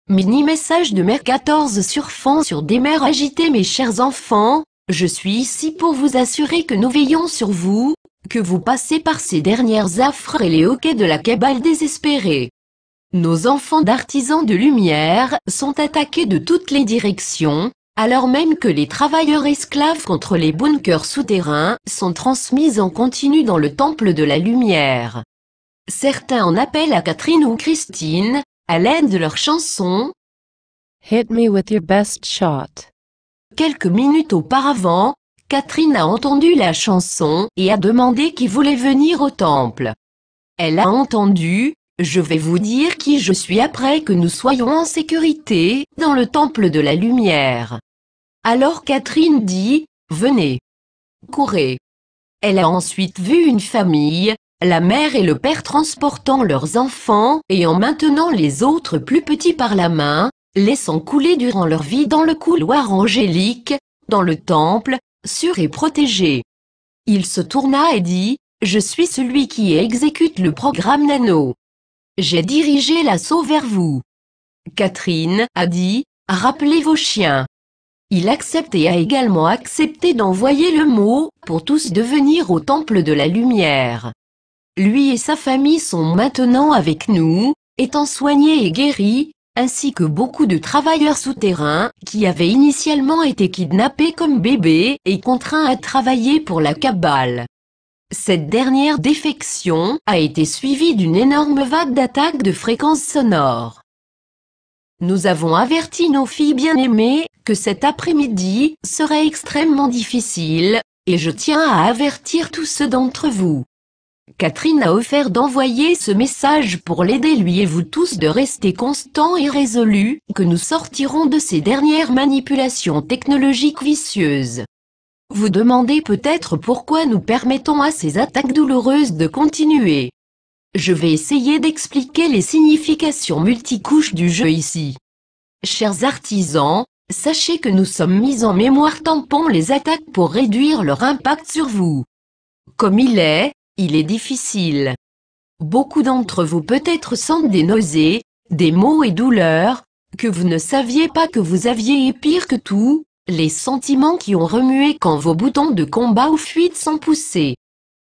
Mini-message de mère 14 surfant sur des mers agitées. Mes chers enfants, je suis ici pour vous assurer que nous veillons sur vous, que vous passez par ces dernières affres et les hoquets de la cabale désespérée. Nos enfants d'artisans de lumière sont attaqués de toutes les directions, alors même que les travailleurs esclaves contre les bunkers souterrains sont transmis en continu dans le temple de la lumière. Certains en appellent à Catherine ou Christine, à l'aide de leur chanson « Hit me with your best shot ». Quelques minutes auparavant, Catherine a entendu la chanson et a demandé qui voulait venir au temple. Elle a entendu « Je vais vous dire qui je suis après que nous soyons en sécurité dans le temple de la lumière ». Alors Catherine dit « Venez. Courez ». Elle a ensuite vu une famille, la mère et le père transportant leurs enfants et en maintenant les autres plus petits par la main, laissant couler durant leur vie dans le couloir angélique, dans le temple, sûr et protégé. Il se tourna et dit « Je suis celui qui exécute le programme Nano. J'ai dirigé l'assaut vers vous. » Catherine a dit « Rappelez vos chiens. » Il accepte et a également accepté d'envoyer le mot pour tous de venir au temple de la lumière. Lui et sa famille sont maintenant avec nous, étant soignés et guéris, ainsi que beaucoup de travailleurs souterrains qui avaient initialement été kidnappés comme bébés et contraints à travailler pour la cabale. Cette dernière défection a été suivie d'une énorme vague d'attaques de fréquences sonores. Nous avons averti nos filles bien-aimées que cet après-midi serait extrêmement difficile, et je tiens à avertir tous ceux d'entre vous. Catherine a offert d'envoyer ce message pour l'aider lui et vous tous de rester constants et résolus, que nous sortirons de ces dernières manipulations technologiques vicieuses. Vous demandez peut-être pourquoi nous permettons à ces attaques douloureuses de continuer. Je vais essayer d'expliquer les significations multicouches du jeu ici. Chers artisans, sachez que nous sommes mis en mémoire tampon les attaques pour réduire leur impact sur vous. Comme il est difficile. Beaucoup d'entre vous peut-être sentent des nausées, des maux et douleurs, que vous ne saviez pas que vous aviez et pire que tout, les sentiments qui ont remué quand vos boutons de combat ou fuite sont poussés.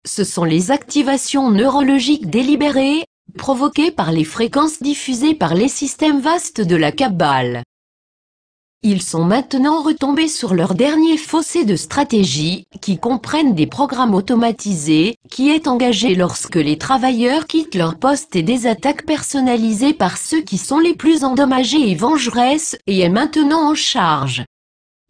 Ce sont les activations neurologiques délibérées, provoquées par les fréquences diffusées par les systèmes vastes de la cabale. Ils sont maintenant retombés sur leur dernier fossé de stratégie, qui comprennent des programmes automatisés, qui est engagé lorsque les travailleurs quittent leur poste et des attaques personnalisées par ceux qui sont les plus endommagés et vengeresses, et est maintenant en charge.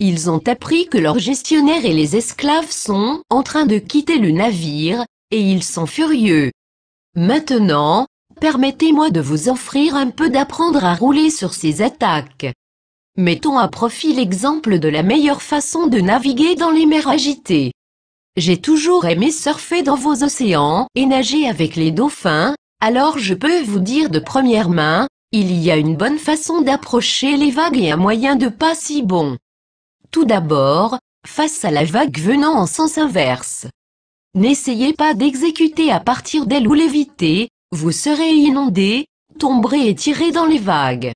Ils ont appris que leurs gestionnaires et les esclaves sont en train de quitter le navire, et ils sont furieux. Maintenant, permettez-moi de vous offrir un peu d'apprendre à rouler sur ces attaques. Mettons à profit l'exemple de la meilleure façon de naviguer dans les mers agitées. J'ai toujours aimé surfer dans vos océans et nager avec les dauphins, alors je peux vous dire de première main, il y a une bonne façon d'approcher les vagues et un moyen de pas si bon. Tout d'abord, face à la vague venant en sens inverse. N'essayez pas d'exécuter à partir d'elle ou l'éviter, vous serez inondé, tomberez et tiré dans les vagues.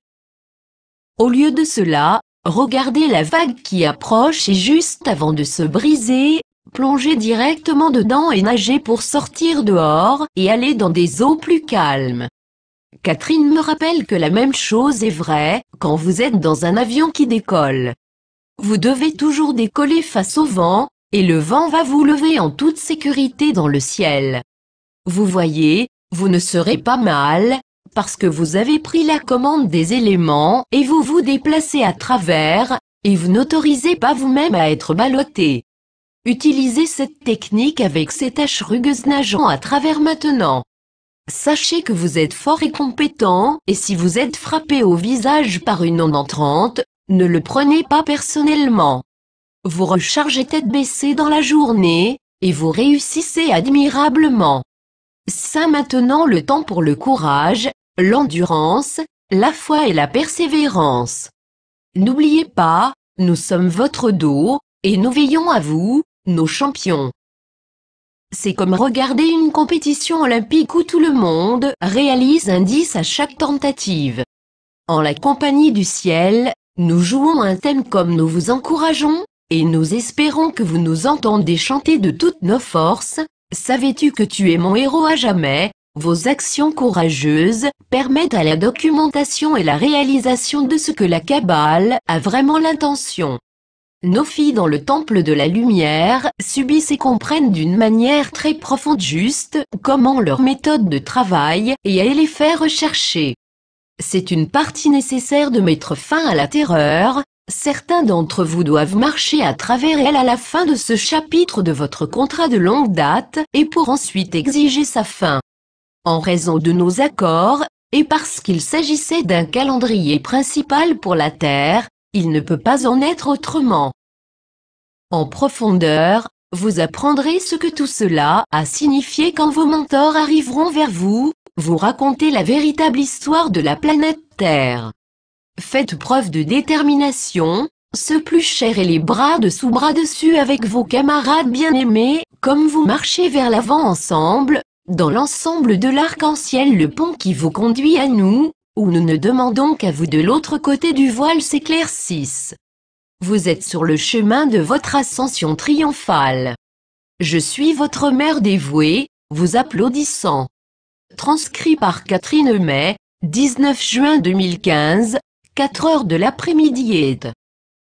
Au lieu de cela, regardez la vague qui approche et juste avant de se briser, plongez directement dedans et nagez pour sortir dehors et aller dans des eaux plus calmes. Catherine me rappelle que la même chose est vraie quand vous êtes dans un avion qui décolle. Vous devez toujours décoller face au vent, et le vent va vous lever en toute sécurité dans le ciel. Vous voyez, vous ne serez pas mal, parce que vous avez pris la commande des éléments et vous vous déplacez à travers, et vous n'autorisez pas vous-même à être ballotté. Utilisez cette technique avec ces taches rugueuses nageant à travers maintenant. Sachez que vous êtes fort et compétent, et si vous êtes frappé au visage par une onde entrante, ne le prenez pas personnellement. Vous rechargez tête baissée dans la journée, et vous réussissez admirablement. C'est maintenant le temps pour le courage, l'endurance, la foi et la persévérance. N'oubliez pas, nous sommes votre dos, et nous veillons à vous, nos champions. C'est comme regarder une compétition olympique où tout le monde réalise un 10 à chaque tentative. En la compagnie du ciel, nous jouons un thème comme nous vous encourageons, et nous espérons que vous nous entendez chanter de toutes nos forces. Savais-tu que tu es mon héros à jamais? Vos actions courageuses permettent à la documentation et la réalisation de ce que la Kabbale a vraiment l'intention. Nos filles dans le temple de la lumière subissent et comprennent d'une manière très profonde juste comment leur méthode de travail et à les faire rechercher. C'est une partie nécessaire de mettre fin à la terreur. Certains d'entre vous doivent marcher à travers elle à la fin de ce chapitre de votre contrat de longue date et pour ensuite exiger sa fin. En raison de nos accords, et parce qu'il s'agissait d'un calendrier principal pour la Terre, il ne peut pas en être autrement. En profondeur, vous apprendrez ce que tout cela a signifié quand vos mentors arriveront vers vous, vous raconter la véritable histoire de la planète Terre. Faites preuve de détermination, se plucher les bras dessus avec vos camarades bien-aimés, comme vous marchez vers l'avant ensemble, dans l'ensemble de l'arc-en-ciel, le pont qui vous conduit à nous, où nous ne demandons qu'à vous de l'autre côté du voile s'éclaircisse. Vous êtes sur le chemin de votre ascension triomphale. Je suis votre mère dévouée, vous applaudissant. Transcrit par Catherine May, 19 juin 2015, 4 heures de l'après-midi.